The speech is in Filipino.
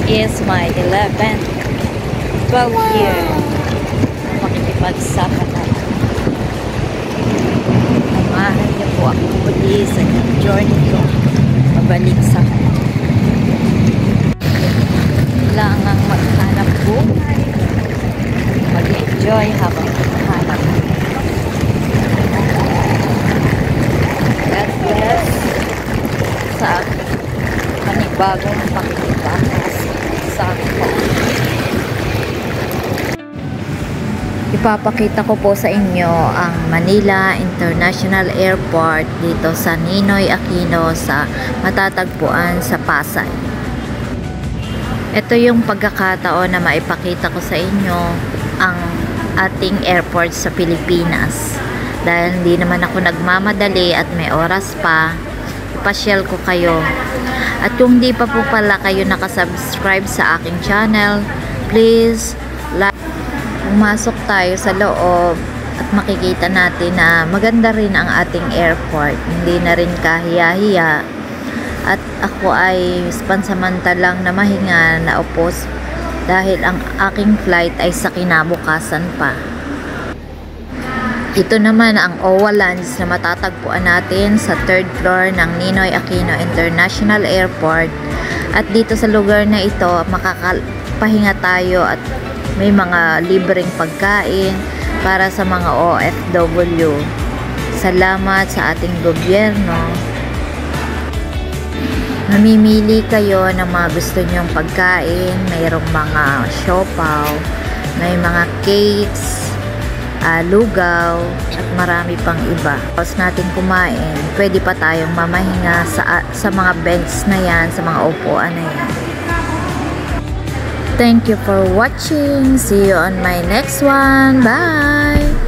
is my 11th 12th year makikipagsaka na. Samahan niyo po ako muli sa journey ko pabalik sa kailangang maghanap buhay, mag-enjoy habang maghanap. God bless sa panibagong pakikibakas sa ako. Ipapakita ko po sa inyo ang Manila International Airport dito sa Ninoy Aquino sa matatagpuan sa Pasay. Ito yung pagkakataon na maipakita ko sa inyo ang ating airport sa Pilipinas. Dahil hindi naman ako nagmamadali at may oras pa, ipasyal ko kayo. At kung di pa po pala kayo nakasubscribe sa aking channel, please like. Pumasok tayo sa loob at makikita natin na maganda rin ang ating airport. Hindi na rin kahiya-hiya. At ako ay pansamantalang na mahinga na upos dahil ang aking flight ay sa kinabukasan pa. Ito naman ang OWA Lounge na matatagpuan natin sa 3rd floor ng Ninoy Aquino International Airport. At dito sa lugar na ito, makakapahinga tayo at may mga libreng pagkain para sa mga OFW. Salamat sa ating gobyerno. Mamimili kayo ng mga gusto nyong pagkain. Mayroong mga siopaw, may mga cakes, lugaw, at marami pang iba. Tapos natin kumain, pwede pa tayong mamahinga sa mga bench na yan, sa mga upuan na yan. Thank you for watching. See you on my next one. Bye!